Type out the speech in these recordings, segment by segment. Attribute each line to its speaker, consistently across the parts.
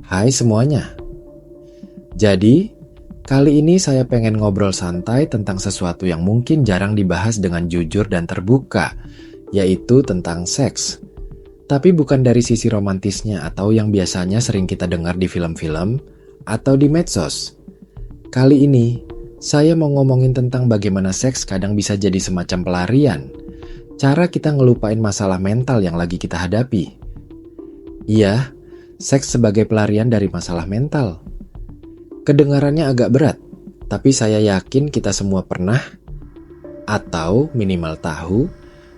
Speaker 1: Hai semuanya. Jadi, kali ini saya pengen ngobrol santai tentang sesuatu yang mungkin jarang dibahas dengan jujur dan terbuka, yaitu tentang seks. Tapi bukan dari sisi romantisnya atau yang biasanya sering kita dengar di film-film atau di medsos. Kali ini, saya mau ngomongin tentang bagaimana seks kadang bisa jadi semacam pelarian. Cara kita ngelupain masalah mental yang lagi kita hadapi. Iya, seks sebagai pelarian dari masalah mental. Kedengarannya agak berat, tapi saya yakin kita semua pernah atau minimal tahu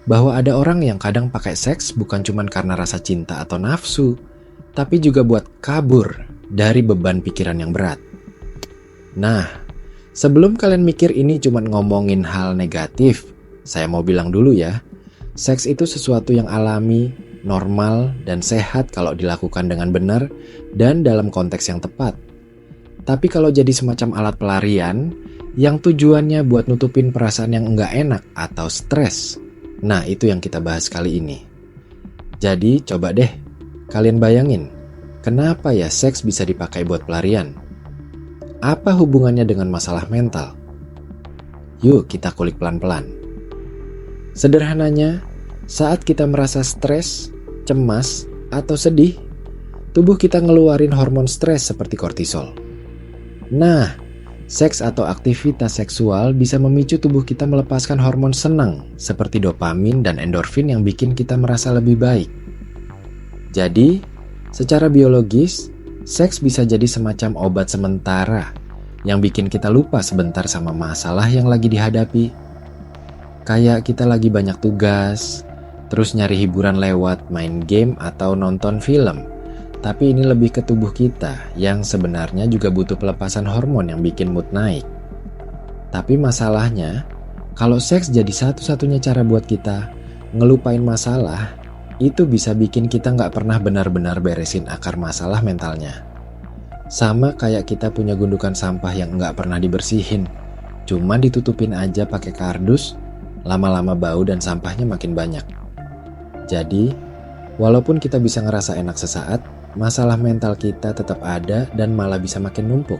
Speaker 1: bahwa ada orang yang kadang pakai seks bukan cuma karena rasa cinta atau nafsu, tapi juga buat kabur dari beban pikiran yang berat. Nah, sebelum kalian mikir ini cuma ngomongin hal negatif, saya mau bilang dulu ya, seks itu sesuatu yang alami, normal, dan sehat kalau dilakukan dengan benar dan dalam konteks yang tepat. Tapi kalau jadi semacam alat pelarian yang tujuannya buat nutupin perasaan yang enggak enak atau stres, nah itu yang kita bahas kali ini. Jadi coba deh kalian bayangin, kenapa ya seks bisa dipakai buat pelarian? Apa hubungannya dengan masalah mental? Yuk kita kulik pelan-pelan. Sederhananya, saat kita merasa stres, cemas, atau sedih, tubuh kita ngeluarin hormon stres seperti kortisol. Nah, seks atau aktivitas seksual bisa memicu tubuh kita melepaskan hormon senang seperti dopamin dan endorfin yang bikin kita merasa lebih baik. Jadi, secara biologis, seks bisa jadi semacam obat sementara yang bikin kita lupa sebentar sama masalah yang lagi dihadapi. Kayak kita lagi banyak tugas, terus nyari hiburan lewat main game atau nonton film. Tapi ini lebih ke tubuh kita yang sebenarnya juga butuh pelepasan hormon yang bikin mood naik. Tapi masalahnya, kalau seks jadi satu-satunya cara buat kita ngelupain masalah, itu bisa bikin kita nggak pernah benar-benar beresin akar masalah mentalnya. Sama kayak kita punya gundukan sampah yang nggak pernah dibersihin, cuma ditutupin aja pakai kardus, lama-lama bau dan sampahnya makin banyak. Jadi, walaupun kita bisa ngerasa enak sesaat, masalah mental kita tetap ada dan malah bisa makin numpuk.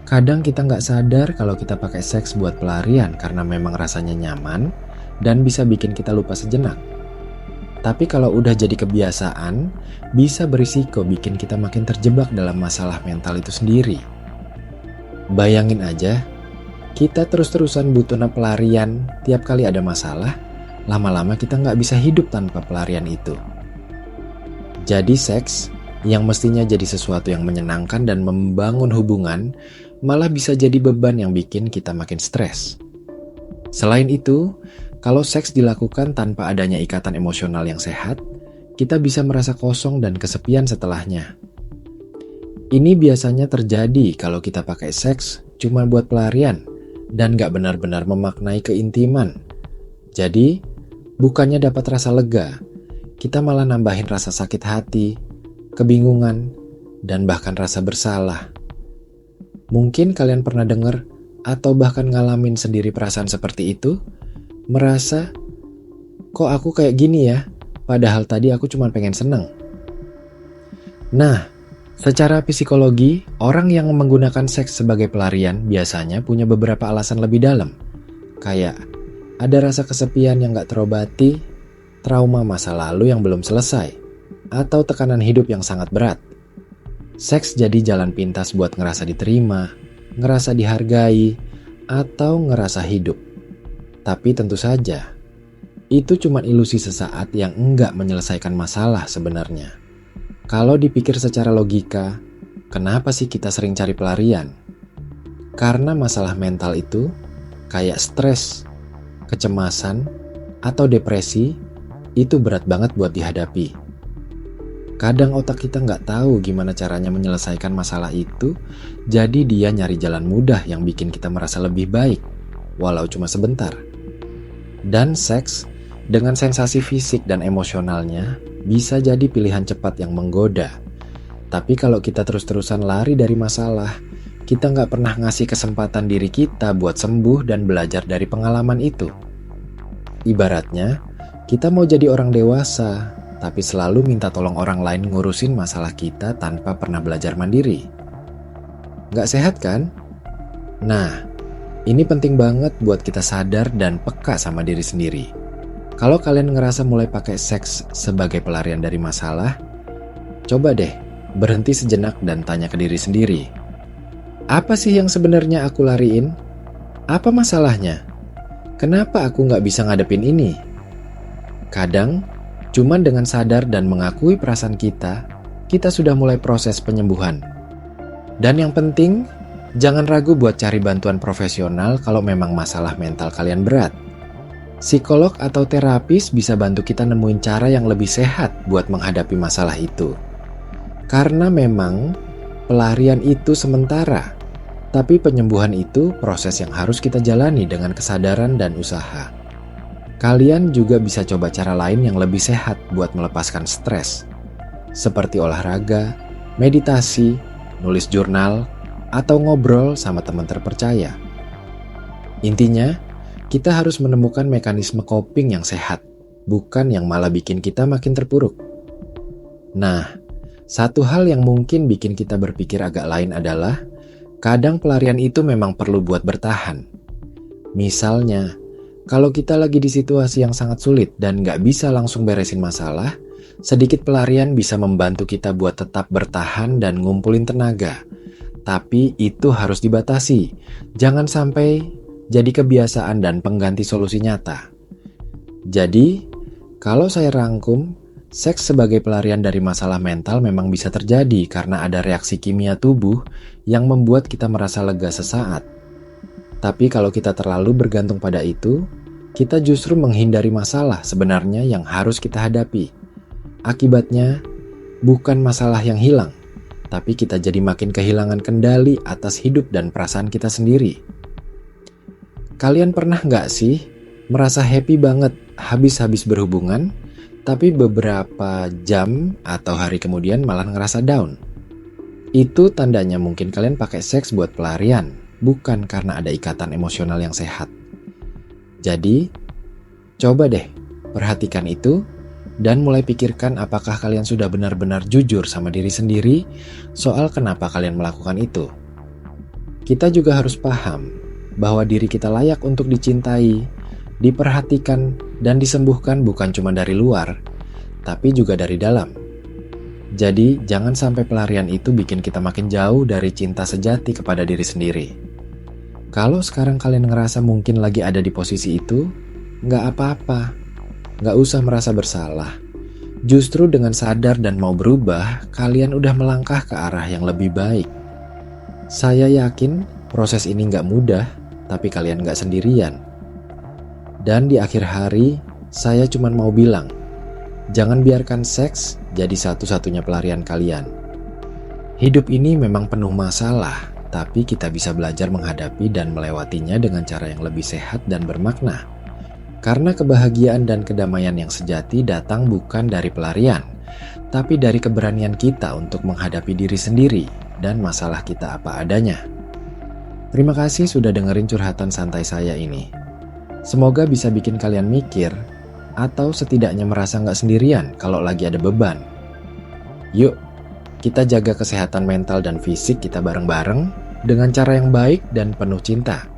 Speaker 1: Kadang kita nggak sadar kalau kita pakai seks buat pelarian karena memang rasanya nyaman dan bisa bikin kita lupa sejenak. Tapi kalau udah jadi kebiasaan, bisa berisiko bikin kita makin terjebak dalam masalah mental itu sendiri. Bayangin aja, kita terus-terusan butuh pelarian tiap kali ada masalah, lama-lama kita nggak bisa hidup tanpa pelarian itu. Jadi seks yang mestinya jadi sesuatu yang menyenangkan dan membangun hubungan malah bisa jadi beban yang bikin kita makin stres. Selain itu, kalau seks dilakukan tanpa adanya ikatan emosional yang sehat, kita bisa merasa kosong dan kesepian setelahnya. Ini biasanya terjadi kalau kita pakai seks cuma buat pelarian dan gak benar-benar memaknai keintiman. Jadi, bukannya dapat rasa lega, kita malah nambahin rasa sakit hati, kebingungan, dan bahkan rasa bersalah. Mungkin kalian pernah dengar atau bahkan ngalamin sendiri perasaan seperti itu, merasa, kok aku kayak gini ya, padahal tadi aku cuma pengen seneng. Nah, secara psikologi, orang yang menggunakan seks sebagai pelarian biasanya punya beberapa alasan lebih dalam. Kayak, ada rasa kesepian yang gak terobati, trauma masa lalu yang belum selesai, atau tekanan hidup yang sangat berat. Seks jadi jalan pintas buat ngerasa diterima, ngerasa dihargai, atau ngerasa hidup. Tapi tentu saja, itu cuma ilusi sesaat yang enggak menyelesaikan masalah sebenarnya. Kalau dipikir secara logika, kenapa sih kita sering cari pelarian? Karena masalah mental itu kayak stres, kecemasan, atau depresi itu berat banget buat dihadapi. Kadang otak kita nggak tahu gimana caranya menyelesaikan masalah itu, jadi dia nyari jalan mudah yang bikin kita merasa lebih baik, walau cuma sebentar. Dan seks dengan sensasi fisik dan emosionalnya bisa jadi pilihan cepat yang menggoda. Tapi kalau kita terus-terusan lari dari masalah, kita nggak pernah ngasih kesempatan diri kita buat sembuh dan belajar dari pengalaman itu. Ibaratnya, kita mau jadi orang dewasa, tapi selalu minta tolong orang lain ngurusin masalah kita tanpa pernah belajar mandiri. Nggak sehat kan? Nah, ini penting banget buat kita sadar dan peka sama diri sendiri. Kalau kalian ngerasa mulai pakai seks sebagai pelarian dari masalah, coba deh berhenti sejenak dan tanya ke diri sendiri. Apa sih yang sebenarnya aku lariin? Apa masalahnya? Kenapa aku nggak bisa ngadepin ini? Kadang, cuman dengan sadar dan mengakui perasaan kita sudah mulai proses penyembuhan. Dan yang penting, jangan ragu buat cari bantuan profesional kalau memang masalah mental kalian berat. Psikolog atau terapis bisa bantu kita nemuin cara yang lebih sehat buat menghadapi masalah itu. Karena memang pelarian itu sementara, tapi penyembuhan itu proses yang harus kita jalani dengan kesadaran dan usaha. Kalian juga bisa coba cara lain yang lebih sehat buat melepaskan stres, seperti olahraga, meditasi, nulis jurnal, atau ngobrol sama teman terpercaya. Intinya, kita harus menemukan mekanisme coping yang sehat, bukan yang malah bikin kita makin terpuruk. Nah, satu hal yang mungkin bikin kita berpikir agak lain adalah, kadang pelarian itu memang perlu buat bertahan. Misalnya, kalau kita lagi di situasi yang sangat sulit dan nggak bisa langsung beresin masalah, sedikit pelarian bisa membantu kita buat tetap bertahan dan ngumpulin tenaga. Tapi itu harus dibatasi. Jangan sampai jadi kebiasaan dan pengganti solusi nyata. Jadi, kalau saya rangkum, seks sebagai pelarian dari masalah mental memang bisa terjadi karena ada reaksi kimia tubuh yang membuat kita merasa lega sesaat. Tapi kalau kita terlalu bergantung pada itu, kita justru menghindari masalah sebenarnya yang harus kita hadapi. Akibatnya, bukan masalah yang hilang, tapi kita jadi makin kehilangan kendali atas hidup dan perasaan kita sendiri. Kalian pernah nggak sih merasa happy banget habis berhubungan, tapi beberapa jam atau hari kemudian malah ngerasa down? Itu tandanya mungkin kalian pakai seks buat pelarian, bukan karena ada ikatan emosional yang sehat. Jadi, coba deh perhatikan itu dan mulai pikirkan apakah kalian sudah benar-benar jujur sama diri sendiri soal kenapa kalian melakukan itu. Kita juga harus paham bahwa diri kita layak untuk dicintai, diperhatikan, dan disembuhkan bukan cuma dari luar, tapi juga dari dalam. Jadi, jangan sampai pelarian itu bikin kita makin jauh dari cinta sejati kepada diri sendiri. Kalau sekarang kalian ngerasa mungkin lagi ada di posisi itu, nggak apa-apa. Nggak usah merasa bersalah. Justru dengan sadar dan mau berubah, kalian udah melangkah ke arah yang lebih baik. Saya yakin proses ini nggak mudah, tapi kalian nggak sendirian. Dan di akhir hari, saya cuma mau bilang, jangan biarkan seks jadi satu-satunya pelarian kalian. Hidup ini memang penuh masalah, tapi kita bisa belajar menghadapi dan melewatinya dengan cara yang lebih sehat dan bermakna. Karena kebahagiaan dan kedamaian yang sejati datang bukan dari pelarian, tapi dari keberanian kita untuk menghadapi diri sendiri dan masalah kita apa adanya. Terima kasih sudah dengerin curhatan santai saya ini. Semoga bisa bikin kalian mikir, atau setidaknya merasa nggak sendirian kalau lagi ada beban. Yuk, kita jaga kesehatan mental dan fisik kita bareng-bareng dengan cara yang baik dan penuh cinta.